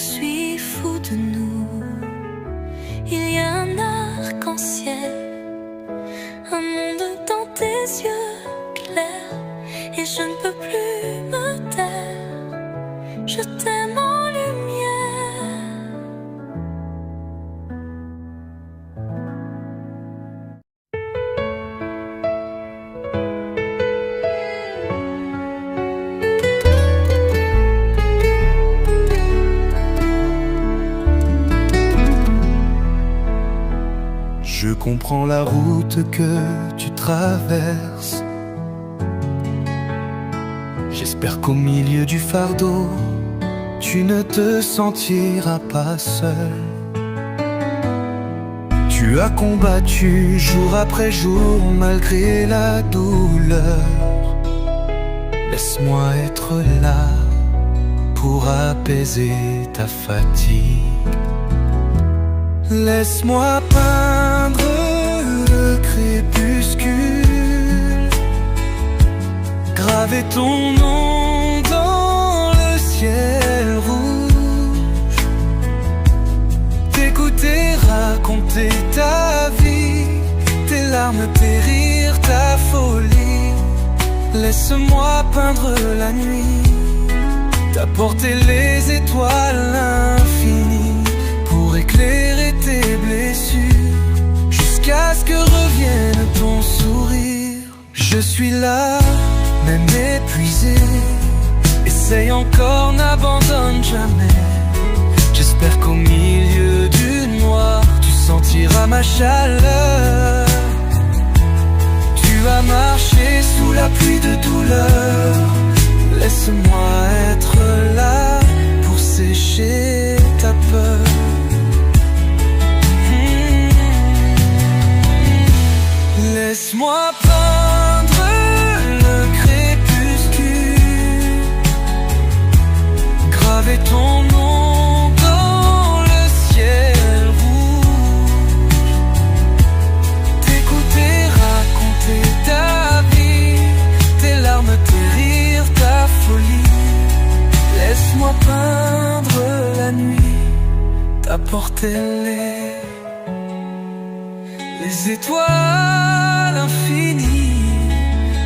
suis fou de nous. Il y a un arc-en-ciel, un monde dans tes yeux clairs, et je ne peux plus me taire. Je t'aime en lumière. Je comprends la route que tu traverses. J'espère qu'au milieu du fardeau, tu ne te sentiras pas seul. Tu as combattu jour après jour malgré la douleur. Laisse-moi être là pour apaiser ta fatigue. Laisse-moi peindre le crépuscule, graver ton nom dans le ciel rouge, t'écouter raconter ta vie, tes larmes, tes rires, ta folie. Laisse-moi peindre la nuit, t'apporter les étoiles infinies pour éclairer tes blessures, jusqu'à ce que revienne ton sourire. Je suis là, même épuisé, essaye encore, n'abandonne jamais. J'espère qu'au milieu du noir, tu sentiras ma chaleur. Tu as marché sous la pluie de douleur. Laisse-moi être là pour sécher ta peur. Laisse-moi peindre le crépuscule, graver ton nom dans le ciel rouge, t'écouter raconter ta vie, tes larmes, tes rires, ta folie. Laisse-moi peindre la nuit, t'apporter les étoiles infinies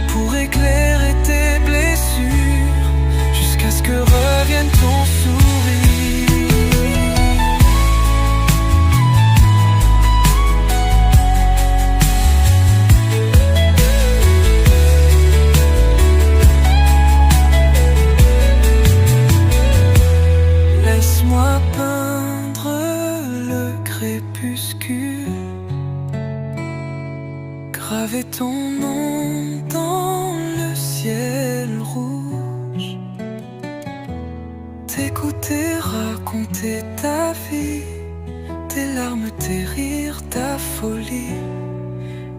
pour éclairer tes blessures, jusqu'à ce que revienne ton sourire. Laisse-moi peindre le crépuscule, graver ton nom dans le ciel rouge, t'écouter raconter ta vie, tes larmes, tes rires, ta folie.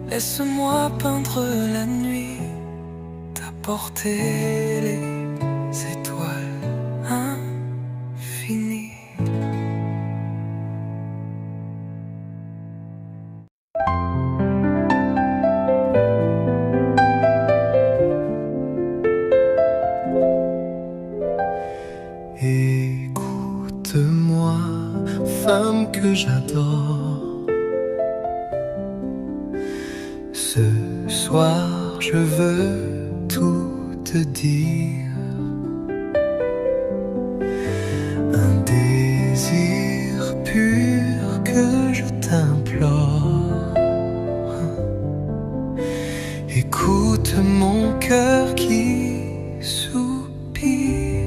Laisse-moi peindre la nuit, t'apporter les étoiles infinies. Écoute-moi, femme que j'adore. Ce soir, je veux tout te dire. Un désir pur que je t'implore. Écoute mon cœur qui soupire.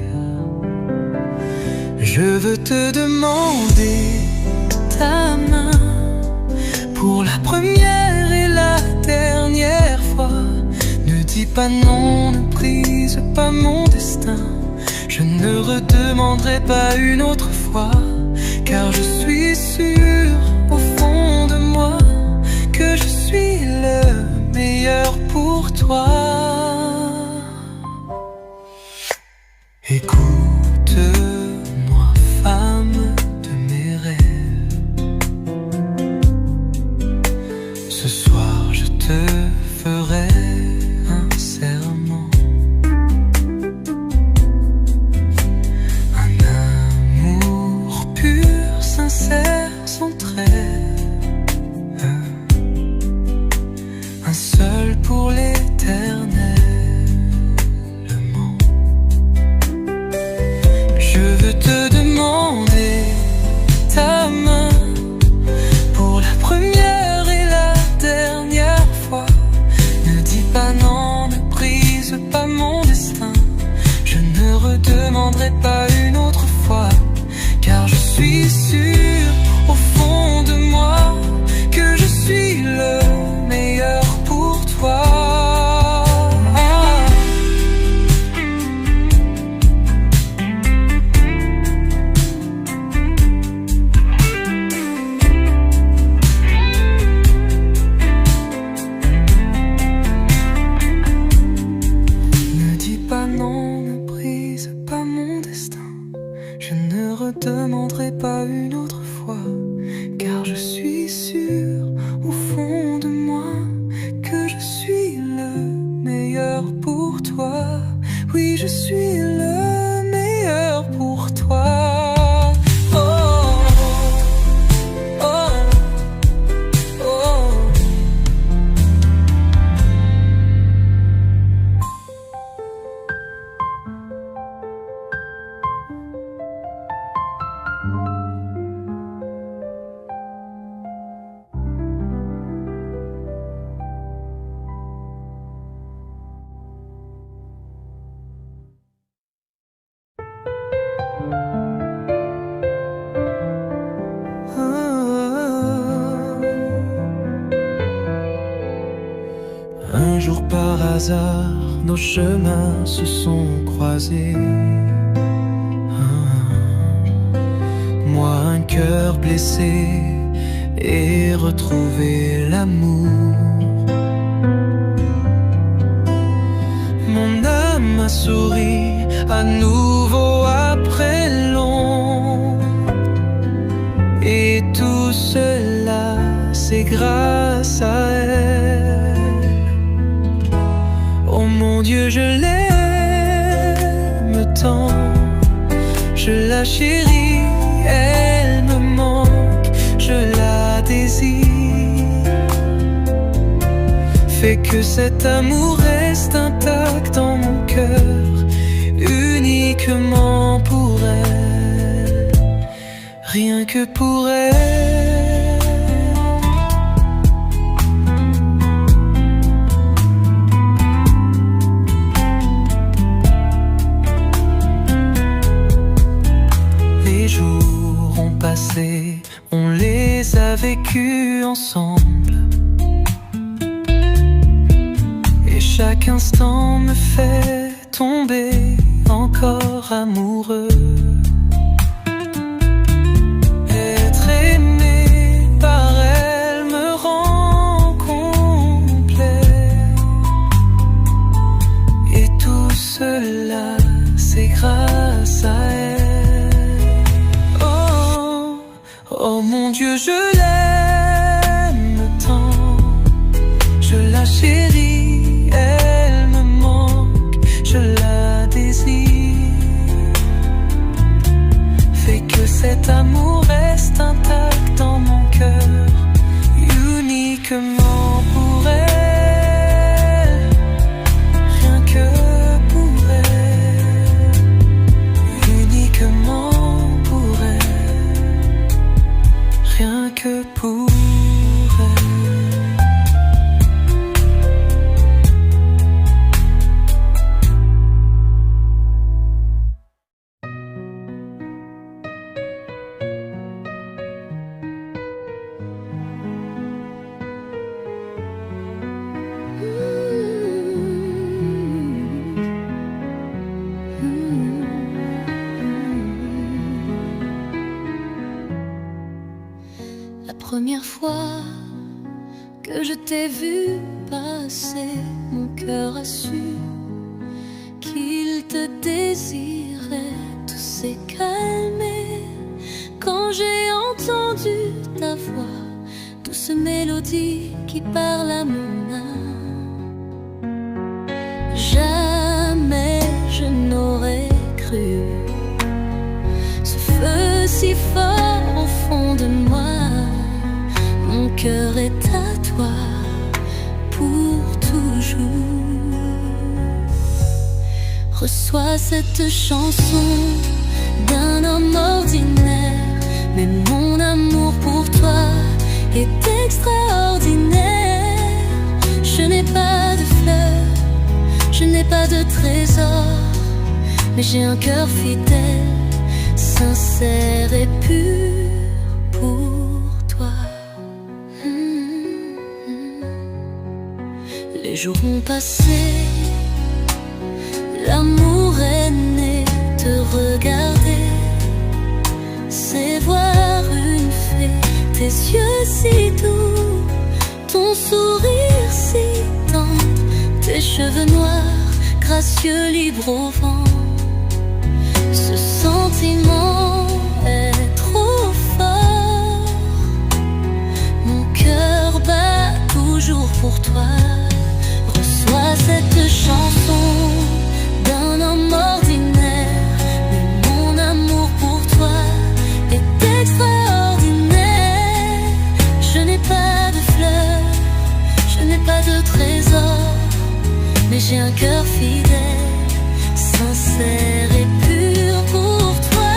Je veux te demander ta main pour la première et la dernière fois. Ne dis pas non, ne brise pas mon destin. Je ne redemanderai pas une autre fois, car je suis sûr au fond de moi que je suis le meilleur pour toi. Écoute-moi, femme de mes rêves. Ce soir je te ferai un serment, un amour serre son trait, un seul pour l'éternellement. Je veux te demander ta main pour la première et la dernière fois. Ne dis pas non, ne brise pas mon destin. Je ne redemanderai pas une autre fois, car je suis sûr au fond de moi que je suis le meilleur pour toi. Ne dis pas non, ne brise pas mon destin. Je ne redemanderai pas une autre fois, car je suis sûr au fond de moi que je suis le meilleur pour toi. Oui, je suis le meilleur pour toi. Oh, oh, oh. Un jour par hasard, nos chemins se sont croisés. Moi un cœur blessé et retrouvé l'amour. Mon âme a souri à nouveau après long. Et tout cela, c'est grâce à elle. Oh mon Dieu, je l'aime tant, je la chéris, elle me manque, je la désire. Fais que cet amour reste intact dans mon cœur, uniquement pour elle, rien que pour elle. Les jours ont passé, on les a vécus ensemble, et chaque instant me fait tomber encore amoureux. Être aimé par elle me rend complet, et tout cela c'est grâce à elle. Oh mon Dieu, je l'aime tant, je la chéris, elle me manque, je la désire. Fais que cet amour reste intact dans mon cœur, uniquement pour elle, rien que pour elle, uniquement pour elle, rien que pour elle. La première fois que je t'ai vu passer, mon cœur a su qu'il te désirait. Tout s'est calmé quand j'ai entendu ta voix, douce mélodie qui parle à mon âme. Jamais je n'aurais cru ce feu si fort au fond reçois cette chanson d'un homme ordinaire, mais mon amour pour toi est extraordinaire. Je n'ai pas de fleurs, je n'ai pas de trésor, mais j'ai un cœur fidèle, sincère et pur pour toi. Les jours ont passé, l'amour est né. Te regarder, c'est voir une fée. Tes yeux si doux, ton sourire si tendre, tes cheveux noirs, gracieux, libres au vent. Ce sentiment est trop fort. Mon cœur bat toujours pour toi. Reçois cette chanson d'un homme ordinaire, mais mon amour pour toi est extraordinaire. Je n'ai pas de fleurs, je n'ai pas de trésor, mais j'ai un cœur fidèle, sincère et pur pour toi.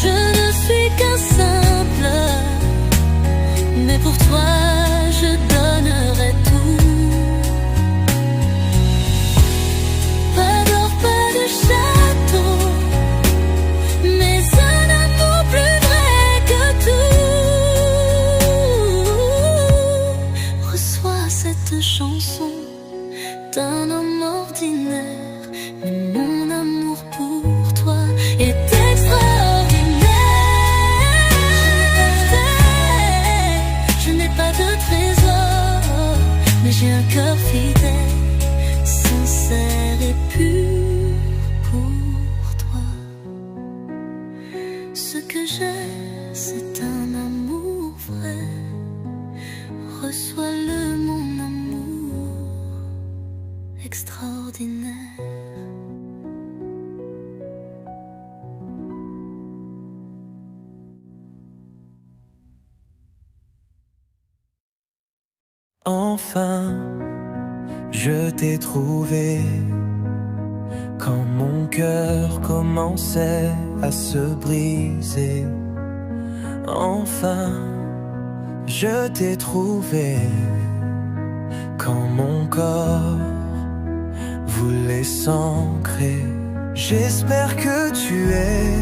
Je ne suis qu'un simple, mais pour toi je donnerai tout. Chanson d'un homme ordinaire, mais mon amour pour toi est extraordinaire. Je n'ai pas de trésor, mais j'ai un cœur fidèle, sincère et pur pour toi. Ce que j'ai, c'est un amour vrai. Reçois-le, mon amour extraordinaire. Enfin, je t'ai trouvé quand mon cœur commençait à se briser. Enfin, je t'ai trouvé quand mon corps voulait s'ancrer. J'espère que tu es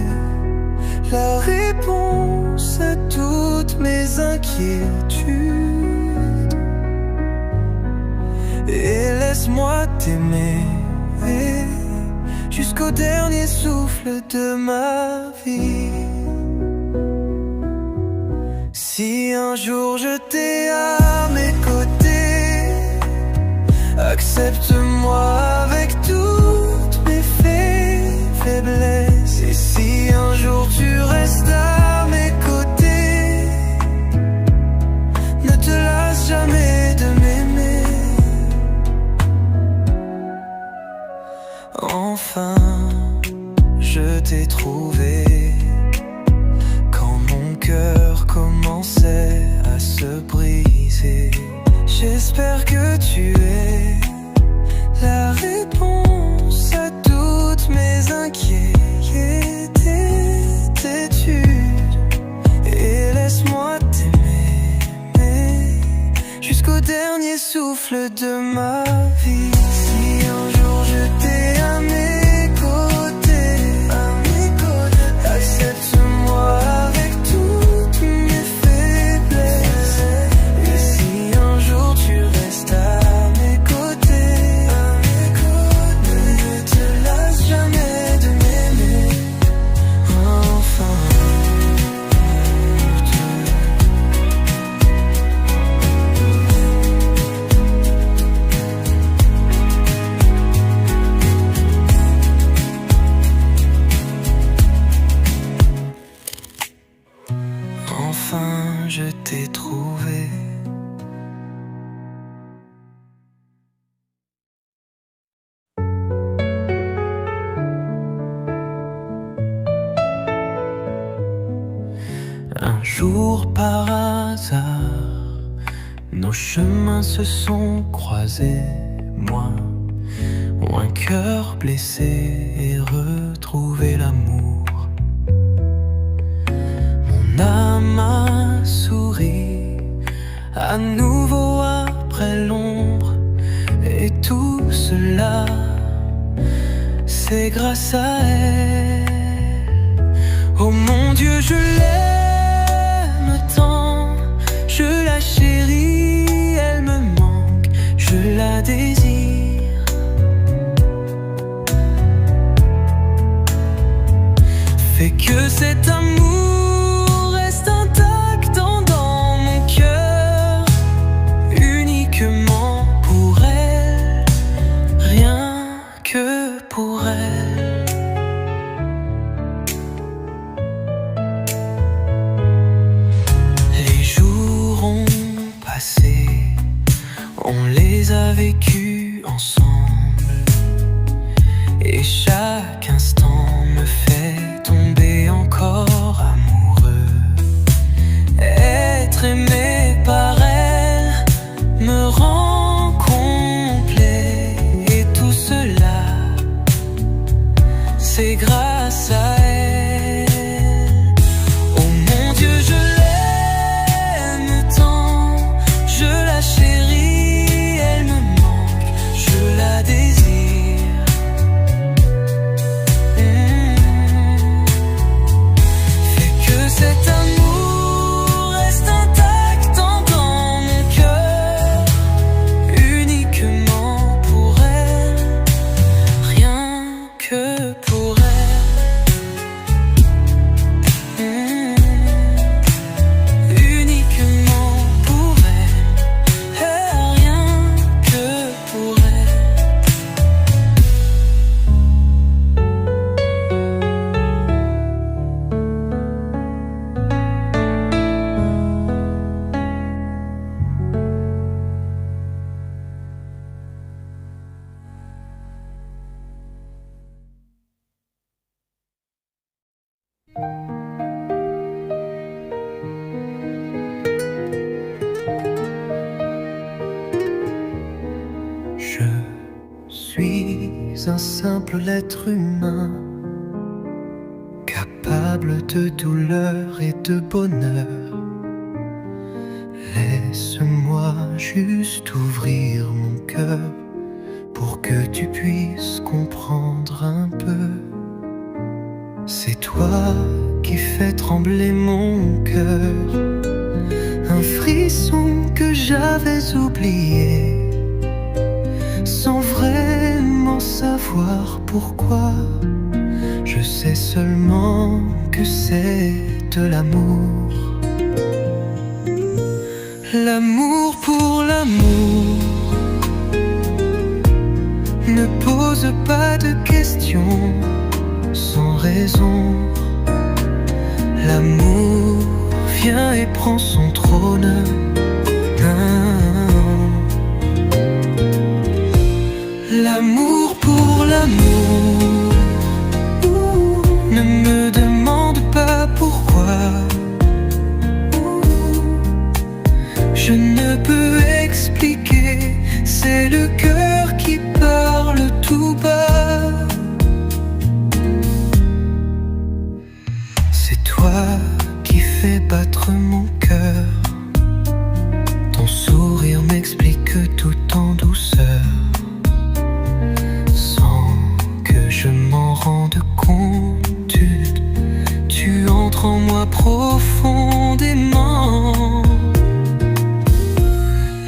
la réponse à toutes mes inquiétudes. Et laisse-moi t'aimer jusqu'au dernier souffle de ma vie. Si un jour je t'ai à mes côtés, accepte-moi avec toutes mes faiblesses. Et si un jour tu restes à mes côtés, ne te lasse jamais de m'aimer. Enfin, je t'ai trouvé quand mon cœur commençait à se briser. J'espère que tu es la réponse à toutes mes inquiétudes. Et laisse-moi t'aimer jusqu'au dernier souffle de ma vie. Si un jour je t'ai à mes côtés, accepte-moi avec toutes mes faiblesses. Et si un jour tu restes à mes côtés, ne te lasse jamais de m'aimer. Enfin, enfin, je t'ai trouvé. Un jour par hasard, nos chemins se sont croisés. Moi, ou un cœur blessé et retrouver l'amour. Mon âme a souri à nouveau après l'ombre, et tout cela, c'est grâce à elle. Oh mon Dieu, je l'aime tant, je la chéris, elle me manque, je la désire. Fais que cet amour reste intact dans mon cœur, uniquement pour elle, rien que pour elle. Les jours ont passé, on les a vécus ensemble, et chaque instant me fait tomber encore amoureux. Être aimé par elle me rend complet, et tout cela, c'est grâce à elle. Oh mon Dieu, je l'aime tant, je la chéris, elle me manque, je la désire. Fais que cet amour reste intact dans mon cœur, uniquement pour elle, rien que pour elle. Uniquement pour elle, rien que pour elle. Je suis un simple être humain, capable de douleur et de bonheur. Laisse-moi juste ouvrir mon cœur pour que tu puisses comprendre un peu. C'est toi qui fais trembler mon cœur, un frisson que j'avais oublié, sans vraiment savoir pourquoi. Je sais seulement que c'est de l'amour. L'amour pour l'amour ne pose pas de questions sans raison. L'amour vient et prend son trône. L'amour pour l'amour ne me demande pas pourquoi. Je ne peux expliquer, c'est le cœur qui parle tout bas. C'est toi qui fais battre mon cœur. Ton sourire m'explique tout en douceur, sans que je m'en rende compte. Tu entres en moi profondément.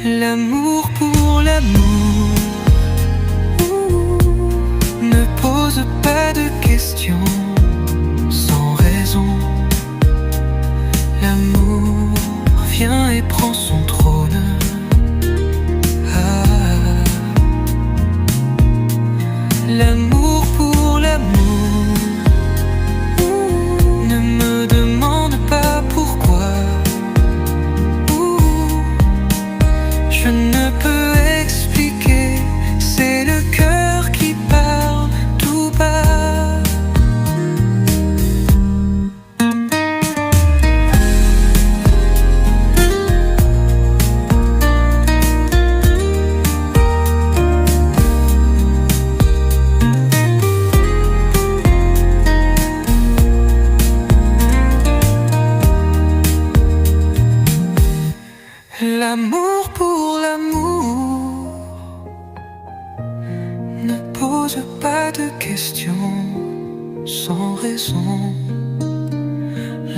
L'amour pour l'amour ne pose pas de questions sans raison. L'amour vient et prend son trône. L'amour pour l'amour ne me demande pas pourquoi. Je ne peux expliquer, c'est le cœur qui parle tout bas. L'amour pour l'amour ne pose pas de questions sans raison.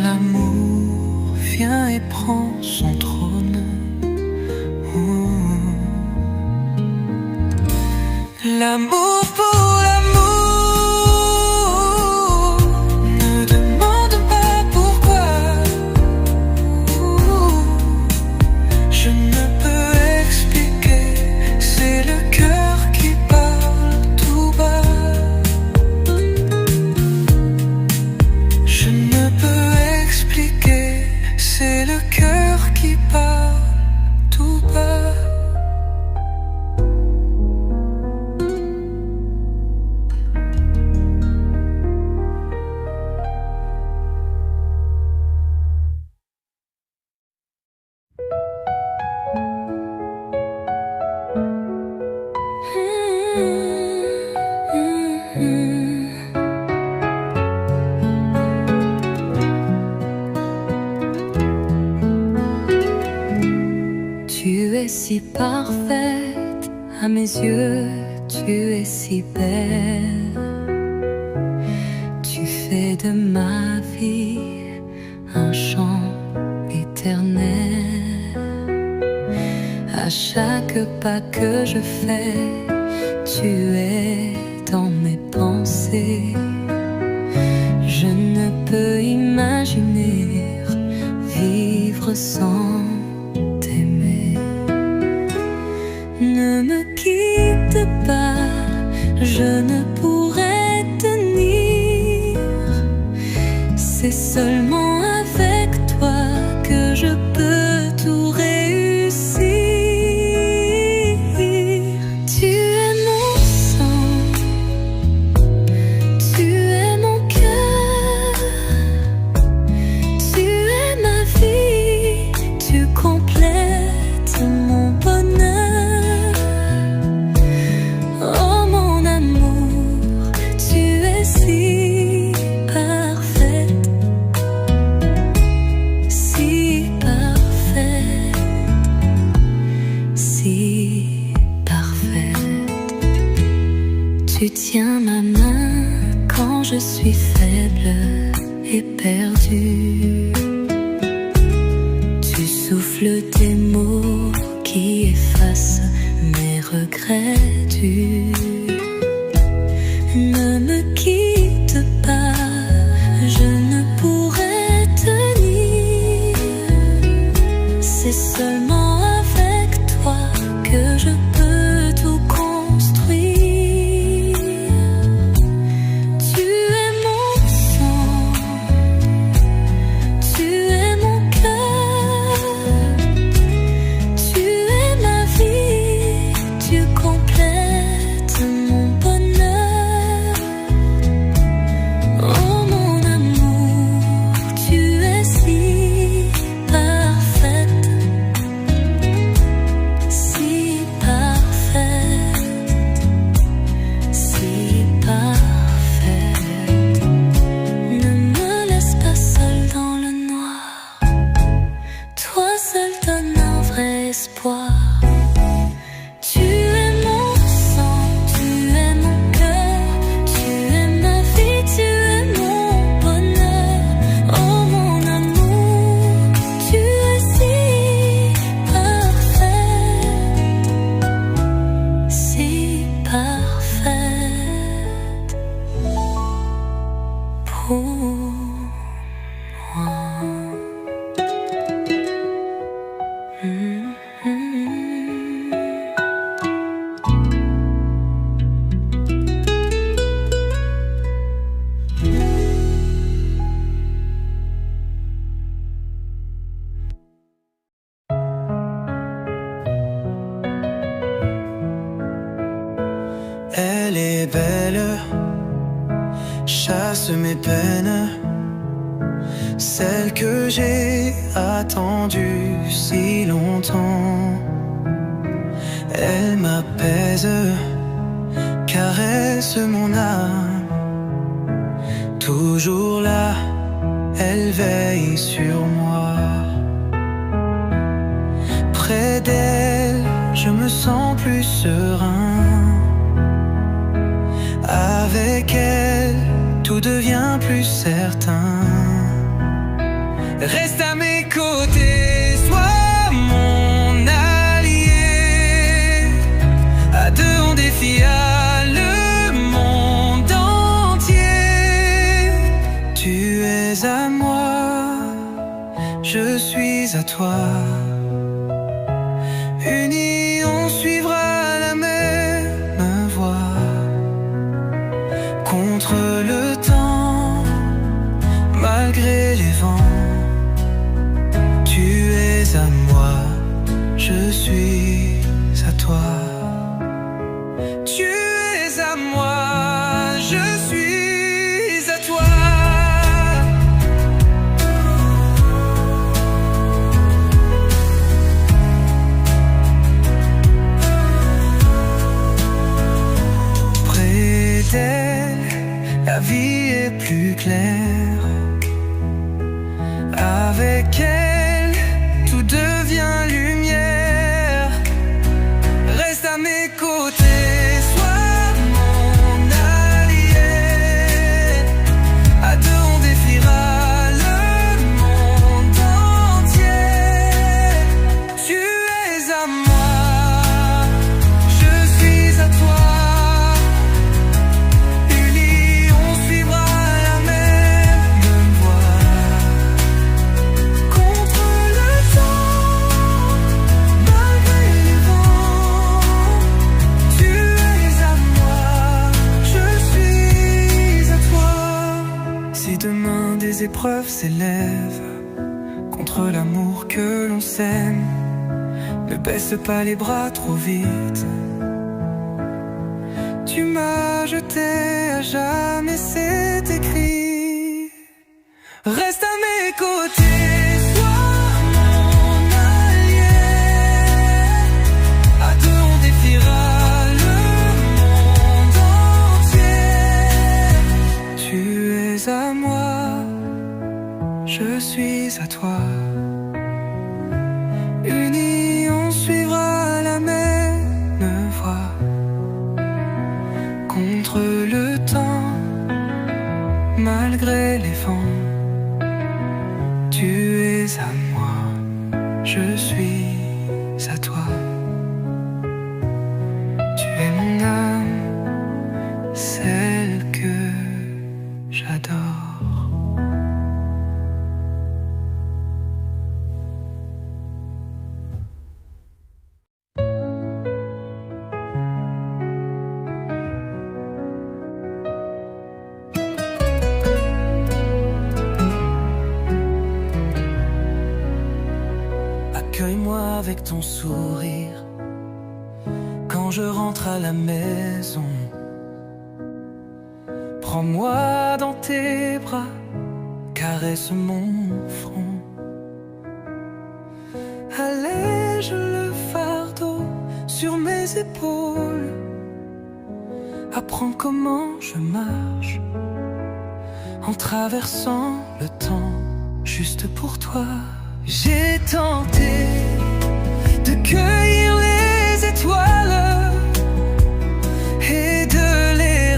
L'amour vient et prend son trône. L'amour pour l'amour ne demande pas pourquoi. Je ne peux expliquer, c'est le cœur qui parle tout bas. Je ne peux expliquer, c'est le cœur qui parle tout bas. Tu es si parfaite à mes yeux, tu es si belle. Tu fais de ma vie un chant éternel. À chaque pas que je fais, tu es dans mes pensées. Je ne peux imaginer vivre sans t'aimer. Ne me quitte pas, je ne pourrai tenir. C'est seulement avec toi que je peux tout réussir. Tu es mon sang, tu es mon cœur, tu es ma vie, tu complètes mon bonheur. Oh mon amour, tu es si parfaite, si parfaite, si parfaite. Tu tiens ma main quand je suis faible et perdue. Tu souffles tes mots qui effacent mes regrets dus. Ne me quitte pas, je ne pourrai tenir. C'est seulement avec toi que je peux tout construire. Tu es mon sang, tu es mon cœur, tu es ma vie, tu complètes mon bonheur. Oh mon amour, tu es si parfaite, si parfaite, si parfaite. Ne me laisse pas seule dans le noir, toi seul donne un vrai espoir. Tu es mon sang, tu es mon cœur, tu es ma vie, tu es mon bonheur. Oh mon amour, tu es si parfaite, si parfaite pour moi. Elle est belle, chasse mes peines, celle que j'ai attendue si longtemps. Elle m'apaise, caresse mon âme, toujours là, elle veille sur moi. Près sens plus serein. Avec elle, tout devient plus certain. Reste à mes côtés, sois mon allié. À deux on défiera le monde entier. Tu es à moi, je suis à toi. Unis on suivra la même voie. Contre le temps, malgré les vents. Tu es à moi, je suis à toi. Tu es à moi, je suis à toi. Près d'elle, la vie est plus claire. Avec elle, tout devient lumière. Reste à mes côtés, sois mon allié. À deux on défiera le monde entier. Tu es à moi, je suis à toi. Unis on suivra la même voie. Contre le temps, malgré les vents. Tu es à moi, je suis à toi. Si demain des épreuves s'élèvent contre l'amour que l'on sème, ne baisse pas les bras trop vite. Tu m'as jeté à jamais, c'est écrit. Reste à mes côtés, sois mon allié. À deux on défiera le monde entier. Tu es à moi, je suis à toi. Unis on suivra la même voie. Contre le temps, malgré les vents. Tu es à moi, je suis à toi. Tu es mon âme, celle que j'adore. Accueille-moi avec ton sourire quand je rentre à la maison. Prends-moi dans tes bras, caresse mon front. Allège le fardeau sur mes épaules. Apprends comment je marche en traversant le temps juste pour toi. J'ai tenté de cueillir les étoiles et de les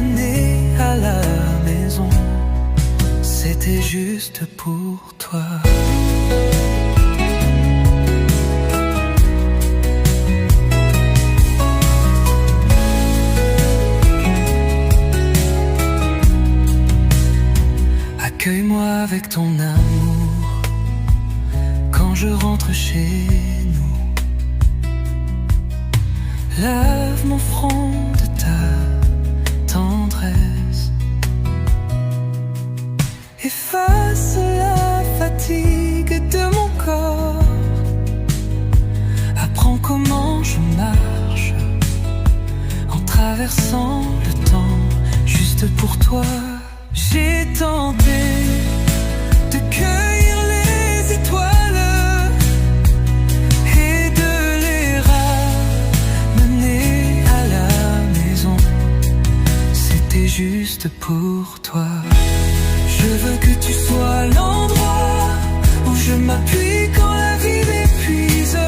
ramener à la maison. C'était juste pour toi. Accueille-moi avec ton amour quand je rentre chez nous. Lave mon front de ta tendresse. Efface la fatigue de mon corps. Apprends comment je marche en traversant le temps juste pour toi. J'ai tenté de cueillir les étoiles et de les ramener à la maison. C'était juste pour toi. Je veux que tu sois l'endroit où je m'appuie quand la vie m'épuise.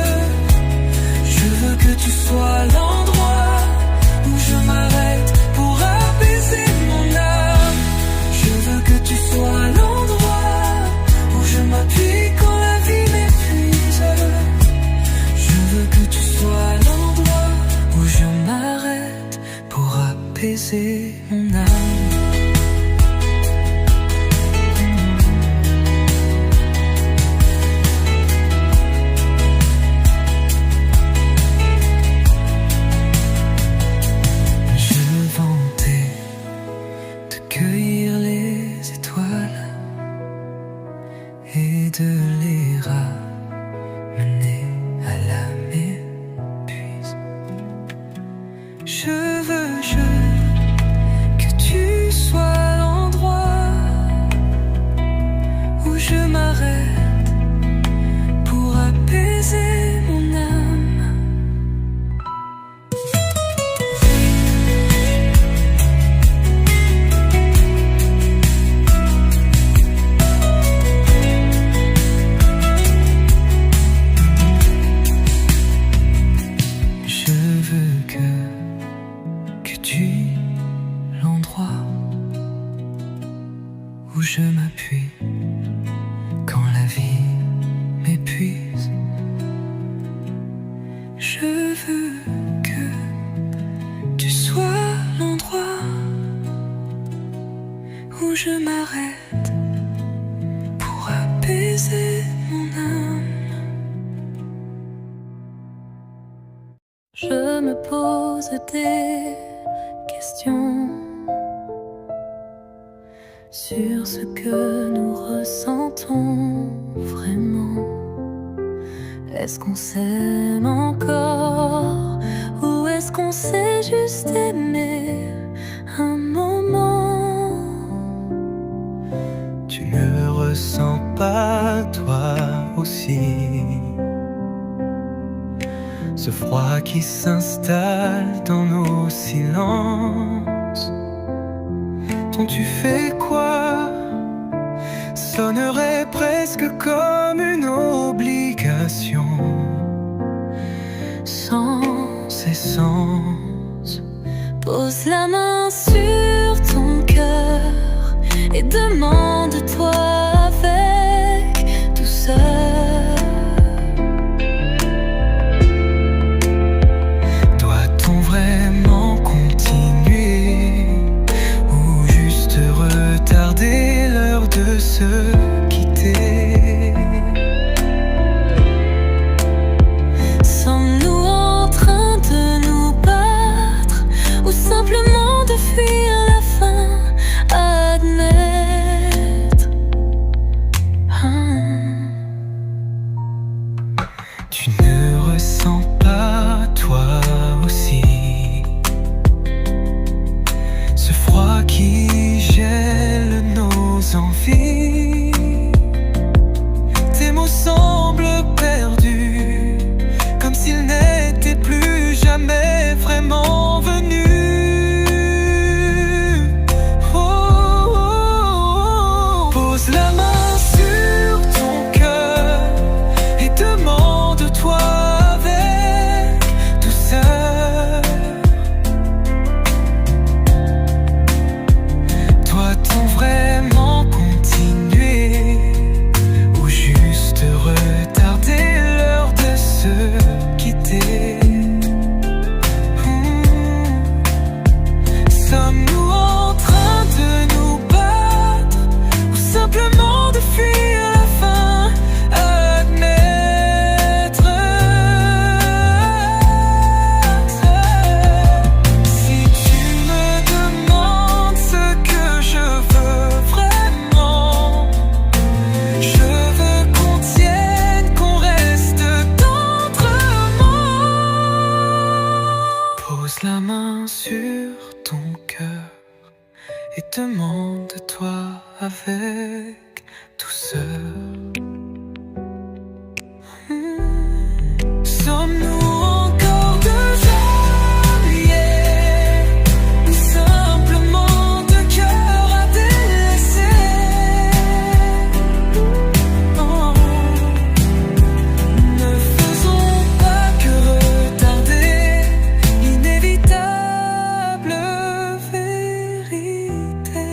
de les ramener à la méprise. Je veux que tu sois l'endroit où je m'arrête pour apaiser mon âme. Je veux que tu l'endroit où je m'appuie quand la vie m'épuise. Je veux que tu sois l'endroit où je m'arrête pour apaiser mon âme. Je me pose des questions sur ce que nous ressentons vraiment. Est-ce qu'on s'aime encore ou est-ce qu'on s'est juste aimé un moment? Tu ne ressens pas toi aussi ce froid qui s'installe dans nos silences? Dont tu fais quoi sonnerait presque comme une obligation, Sans sens. pose la main sur ton cœur et demande-toi avec douceur. Doit-on vraiment continuer ou juste retarder l'heure de se quitter? Sommes-nous en train de nous battre ou simplement de fuir la fin à admettre? Tu ne ressens pas toi aussi ce froid qui gèle nos envies? Tes mots semblent perdus, comme s'ils n'étaient plus jamais vraiment venus. Oh, oh, oh. Pose la main sur ton cœur et demande-toi avec douceur. Doit-on vraiment continuer ou juste retarder l'heure de se quitter? Sommes-nous en train de nous battre ou simplement de fuir la fin à admettre? Si tu me demandes ce que je veux vraiment, je veux qu'on tienne, qu'on reste tendrement. Pose la main sur ton cœur et demande-toi avec douceur. Sommes-nous encore deux alliés ou simplement deux cœurs à délaisser? Oh. Ne faisons pas que retarder l'inévitable vérité.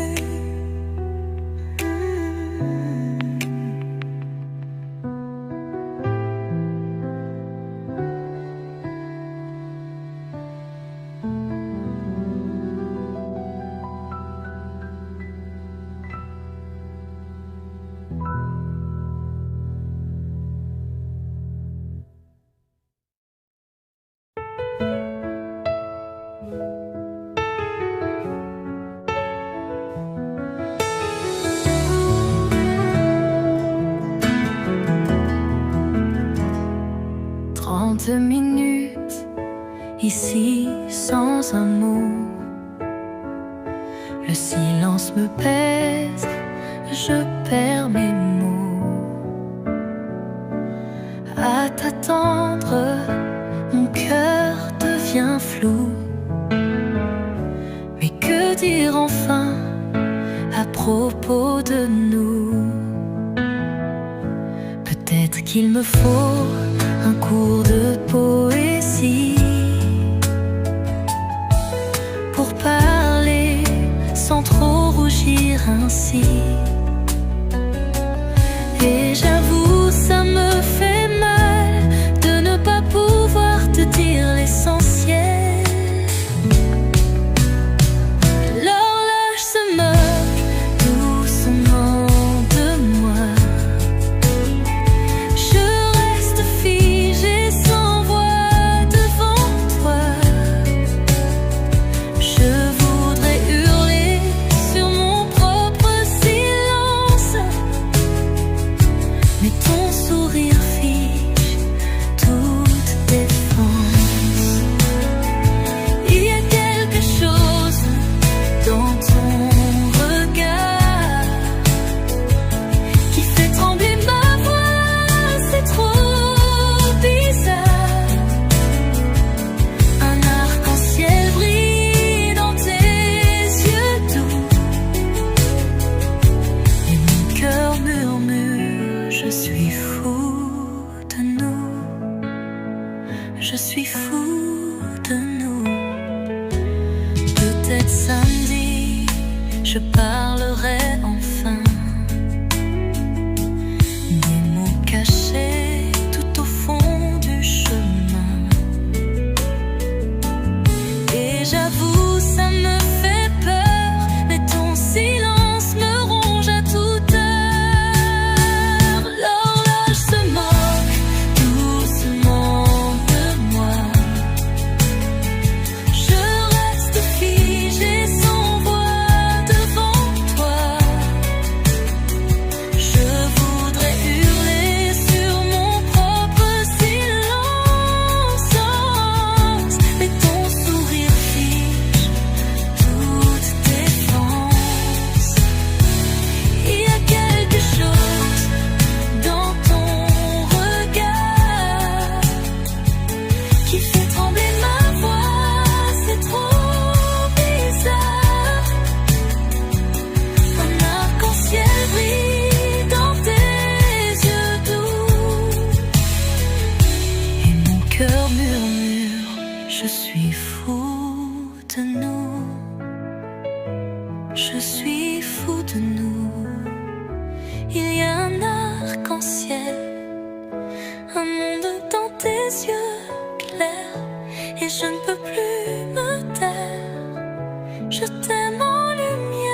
de minutes, ici sans un mot. Le silence me pèse, je perds mes mots. À t'attendre, mon cœur devient flou. Mais que dire enfin à propos de nous? Peut-être qu'il me faut un cours de poésie pour parler sans trop rougir ainsi. Et j'avoue, ça me fait mal de ne pas pouvoir te dire l'essentiel. L'horloge se moque doucement de moi. Je reste figée sans voix devant toi. Je voudrais hurler sur mon propre silence, mais ton sourire fiche toute défense. Il y a quelque chose dans ton regard qui fait trembler ma voix, c'est trop bizarre. Un arc-en-ciel brille dans tes yeux doux, et mon cœur murmure, je suis fou de nous. Je suis fou de nous. Peut-être samedi, je parlerai enfin des mots cachés tout au fond du chemin. Et j'avoue, ça me fait peur, mais ton silence me ronge à toute heure. L'horloge se moque doucement de moi. Je reste figée sans voix devant toi. Je voudrais hurler sur mon propre silence, mais ton sourire fiche toute défense. Il y a quelque chose dans ton regard qui fait trembler ma voix, c'est trop bizarre. Un arc-en-ciel brille dans tes yeux doux, et mon cœur murmure, je suis fou de nous. Je suis fou de nous. Il y a un arc-en-ciel, un monde dans tes yeux clairs, et je ne peux plus me taire. Je t'aime en lumière.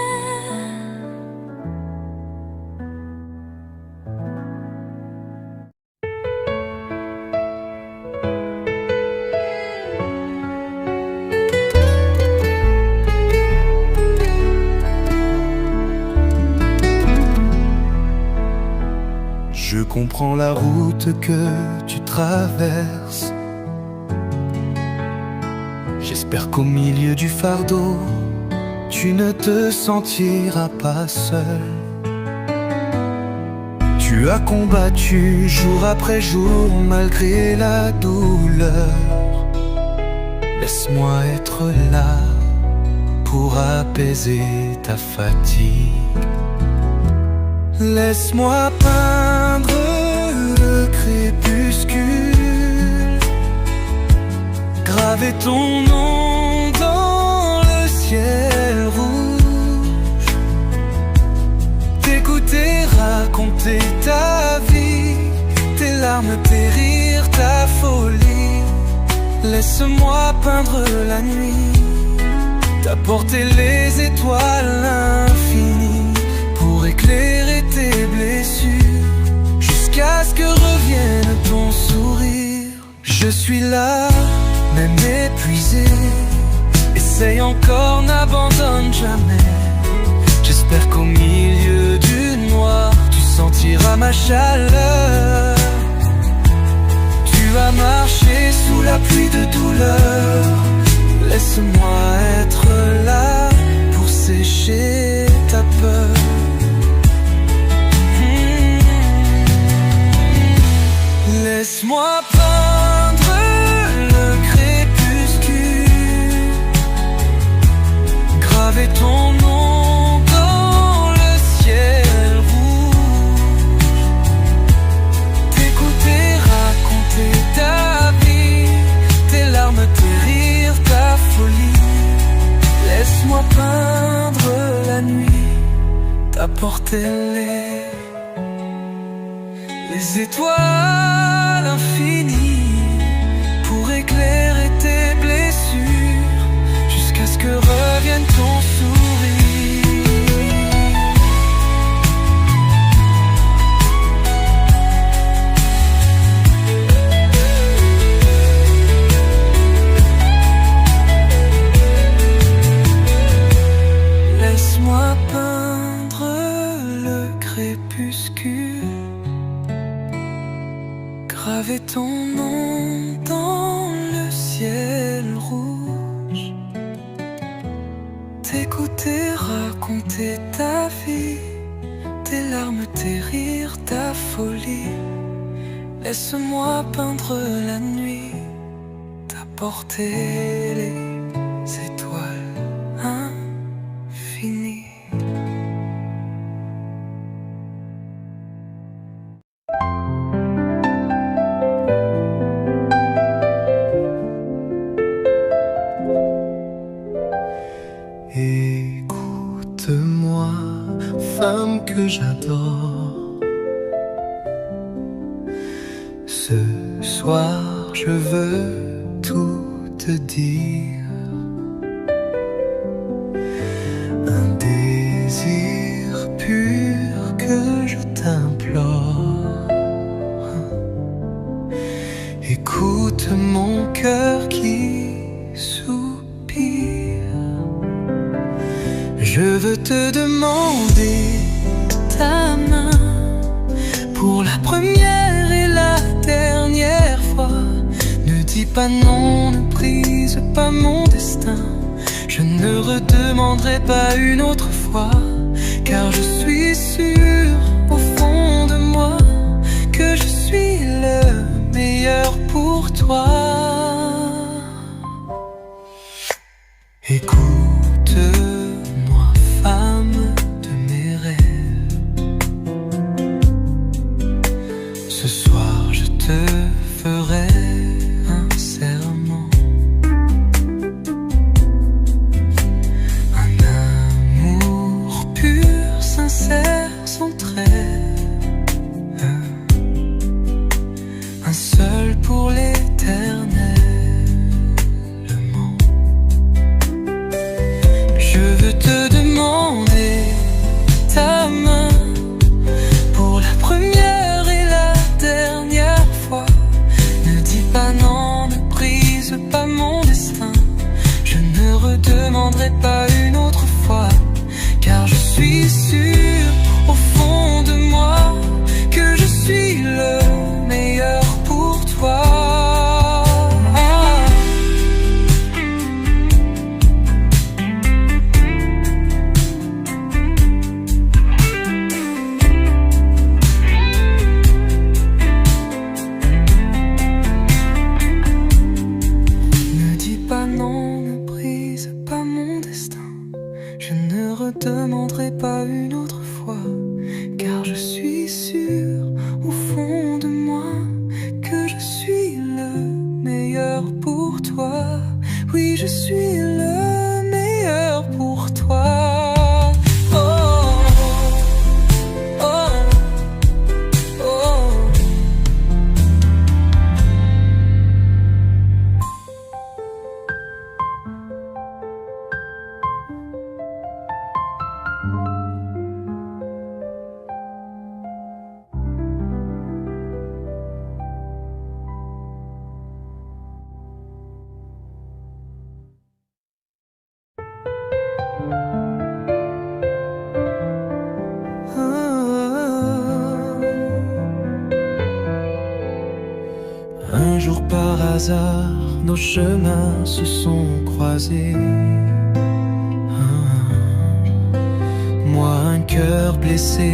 Je comprends la route que tu traverses. J'espère qu'au milieu du fardeau, tu ne te sentiras pas seul. Tu as combattu jour après jour malgré la douleur. Laisse-moi être là pour apaiser ta fatigue. Laisse-moi peindre le crépuscule, graver ton nom dans le ciel rouge, t'écouter raconter ta vie, tes larmes, tes rires, ta folie. Laisse-moi peindre la nuit, t'apporter les étoiles infinies pour éclairer tes blessures, jusqu'à ce que revienne ton sourire. Je suis là, même épuisé, essaye encore, n'abandonne jamais. J'espère qu'au milieu du noir, tu sentiras ma chaleur. Tu vas marcher noyer sous la pluie de douleur. Laisse-moi être là pour sécher ta peur. Laisse-moi peindre le crépuscule, graver ton nom dans le ciel rouge, t'écouter raconter ta vie, tes larmes, tes rires, ta folie. Laisse-moi peindre la nuit, t'apporter les étoiles infinies pour éclairer tes blessures jusqu'à ce que revienne ton sourire. Laisse-moi peindre le crépuscule, graver ton nom dans le ciel rouge, t'écouter raconter ta vie, tes larmes, tes rires, ta folie. Laisse-moi peindre la nuit, t'apporter les étoiles infinies. Écoute-moi, femme que j'adore. Ce soir, je veux tout te dire. Un désir pur que je t'implore. Écoute mon cœur qui soupire. Je veux te demander ta main pour la première et la dernière fois. Ne dis pas non, ne brise pas mon destin. Je ne redemanderai pas une autre fois, car je suis sûr au fond de moi que je suis le meilleur pour toi. Écoute-moi, femme de mes rêves. Ce soir je te ferai un serment, un amour pur, sincère, sans trêve, un seul pour l'éternellement. Je veux te demander ta main pour la première et la dernière fois. Ne dis pas non, ne brise pas mon destin. Je ne redemanderai pas une autre fois, car je suis sûr au fond de moi que je suis le meilleur pour toi. Non, ne brise pas mon destin. Je ne redemanderai pas une autre fois, car je suis sûr au fond de moi que je suis le meilleur pour toi. Oui, je suis le meilleur pour toi. hasard, nos chemins se sont croisés. Moi un cœur blessé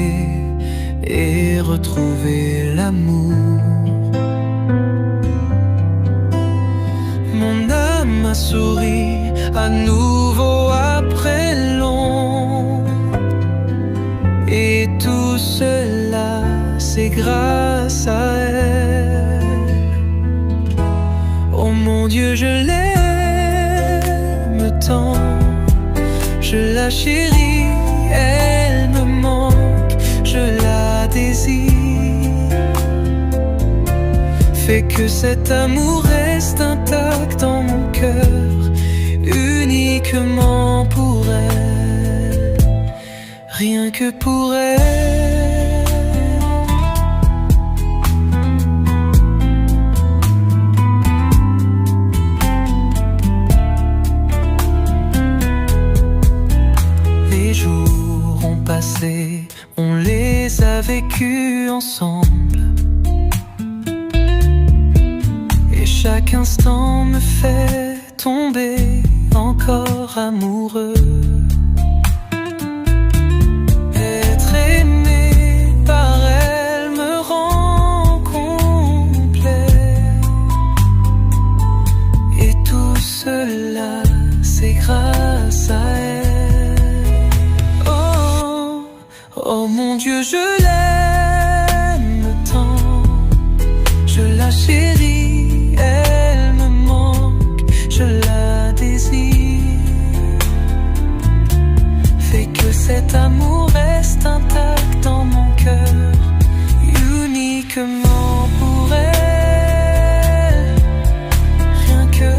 et retrouvé l'amour. Mon âme a souri à nouveau après long. Et tout cela, c'est grâce à elle. Oh mon Dieu, je l'aime tant, je la chéris, elle me manque, je la désire. Fais que cet amour reste intact dans mon cœur, uniquement pour elle, rien que pour elle. Les jours ont passé, on les a vécus ensemble. Et chaque instant me fait tomber encore amoureux. Être aimé par elle me rend complet. Et tout cela, c'est grâce à elle. Oh, oh mon Dieu, je l'aime tant, je la chéris, elle me manque, je la désire. Fais que cet amour reste intact dans mon cœur, uniquement pour elle, rien que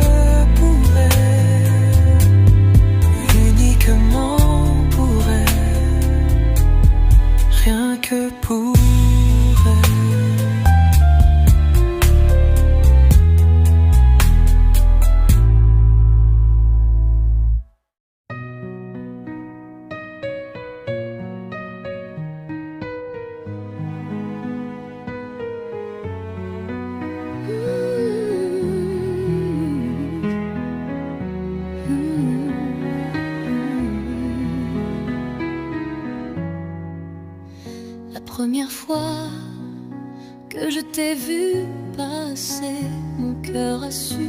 pour elle, uniquement pour elle, rien que pour elle. La première fois que je t'ai vu passer, mon cœur a su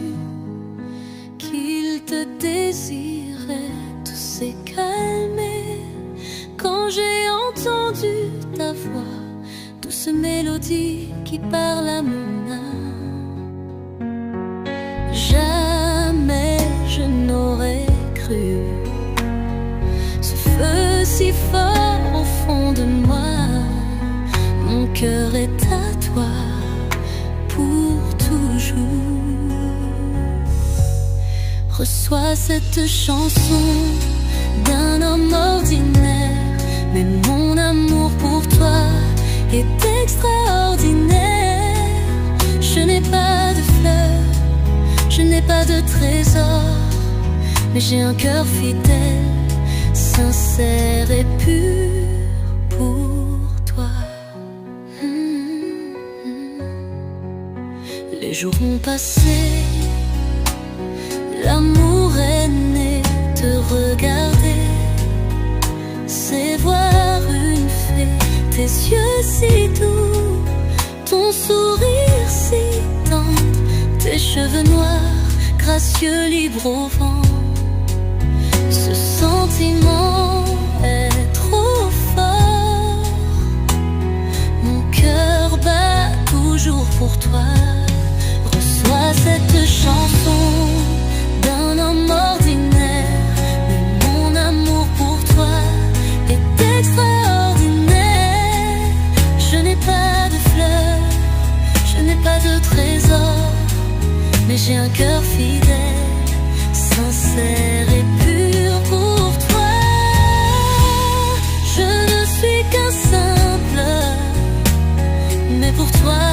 qu'il te désirait. Tout s'est calmé quand j'ai entendu ta voix, douce mélodie qui parle à mon âme. Jamais je n'aurais cru ce feu si fort au fond de moi. Mon cœur est à toi pour toujours. Reçois cette chanson d'un homme ordinaire, mais mon amour pour toi est extraordinaire. Je n'ai pas de fleurs, je n'ai pas de trésor, mais j'ai un cœur fidèle, sincère et pur pour toi. Les jours ont passé, l'amour est né. Te regarder, c'est voir une fée. Tes yeux si doux, ton sourire si tendre, tes cheveux noirs, gracieux, libres au vent. Ce sentiment est trop fort, mon cœur bat toujours pour toi. Reçois cette chanson d'un homme ordinaire, mais mon amour pour toi est extraordinaire. Je n'ai pas de fleurs, je n'ai pas de trésor, mais j'ai un cœur fidèle, sincère et pur pour toi. Je ne suis qu'un simple, mais pour toi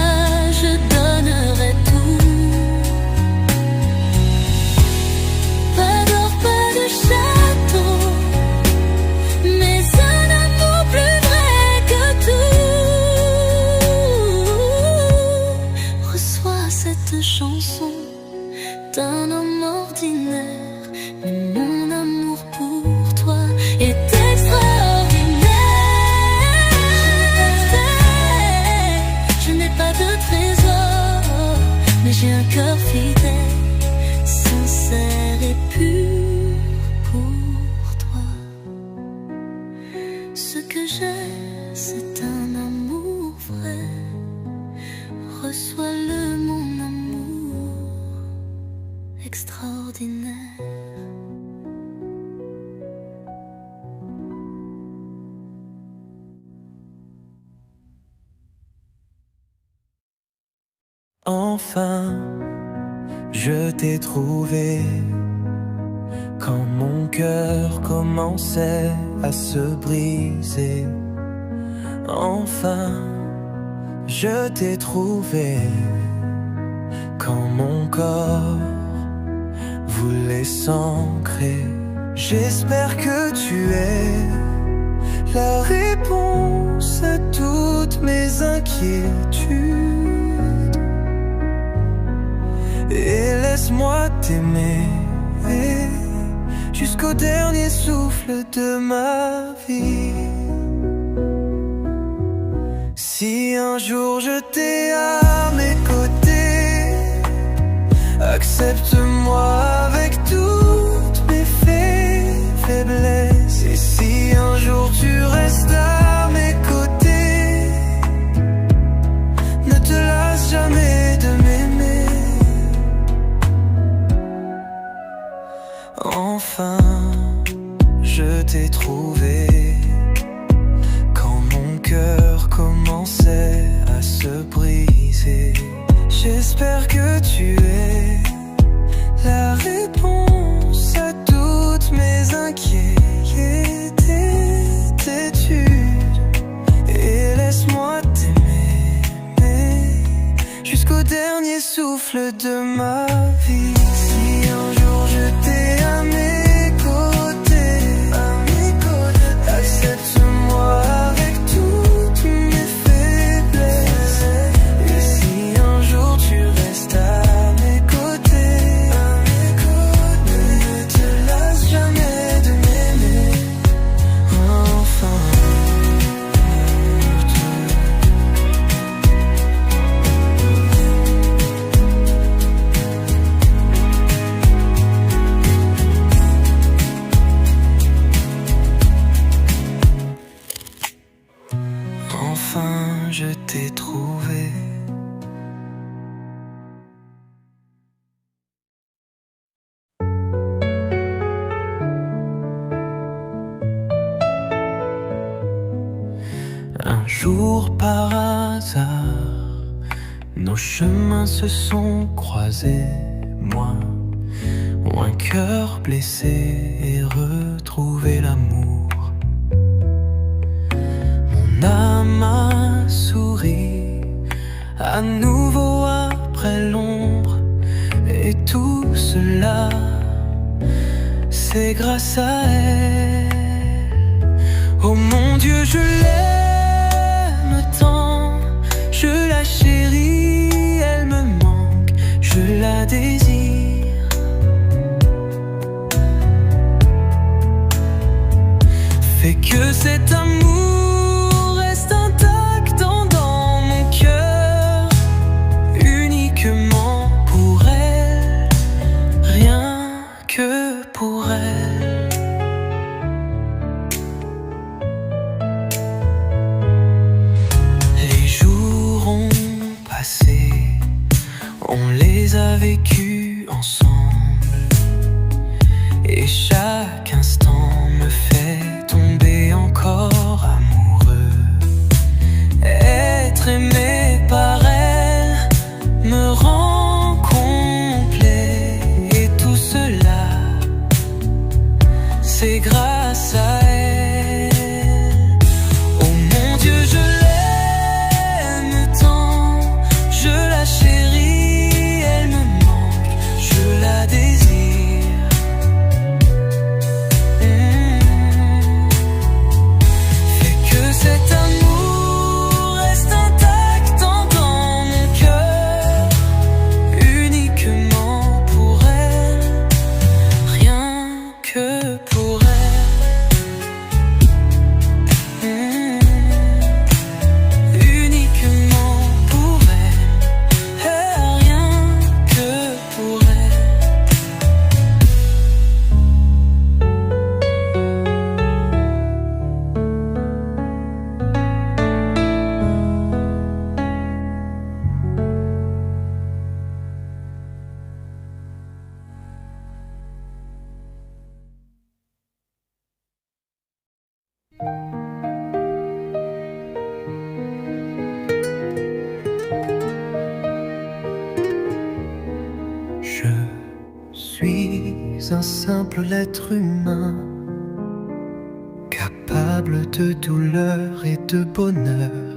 je donnerai tout. Pas d'or, pas de château, mais un amour plus vrai que tout. Reçois cette chanson C'est un homme ordinaire, mais mon amour pour toi est extraordinaire. Je n'ai pas de trésor, mais j'ai un cœur fidèle, sincère et pur pour toi. Ce que j'ai, c'est un amour vrai. Reçois-le, mon amour extraordinaire. Enfin, je t'ai trouvé quand mon cœur commençait à se briser. Enfin, je t'ai trouvé quand mon corps voulait s'ancrer. J'espère que tu es la réponse à toutes mes inquiétudes. Et laisse-moi t'aimer jusqu'au dernier souffle de ma vie. Si un jour je t'ai à mes côtés, accepte-moi avec toutes mes faiblesses. Et si un jour tu restes à mes côtés, ne te lasse jamais de m'aimer. Enfin, je t'ai trouvé quand mon cœur commençait à se briser. J'espère que tu es la réponse à toutes mes inquiétudes. Et laisse-moi t'aimer jusqu'au dernier souffle de ma vie. Si un jour je t'ai à mes côtés, accepte-moi avec toutes mes faiblesses. Et si un jour tu restes à mes côtés, ne te lasse jamais de m'aimer. Enfin, enfin, je t'ai trouvé. Un jour par hasard, nos chemins se sont croisés. Moi, un cœur blessé et retrouvé l'amour. Mon âme a souri à nouveau après l'ombre. Et tout cela, c'est grâce à elle. Oh mon Dieu, je l'aime tant, je la chéris, elle me manque, je la désire. Fais que cet amour reste intact dans mon cœur, uniquement pour elle, rien que pour elle. Les jours ont passé, on les a vécus ensemble, et chaque instant me fait tomber encore amoureux. Être aimé par elle me rend complet, et tout cela, c'est grâce à elle. Oh mon Dieu, je l'aime tant, je la chéris, elle me manque, je la un simple être humain, capable de douleur et de bonheur.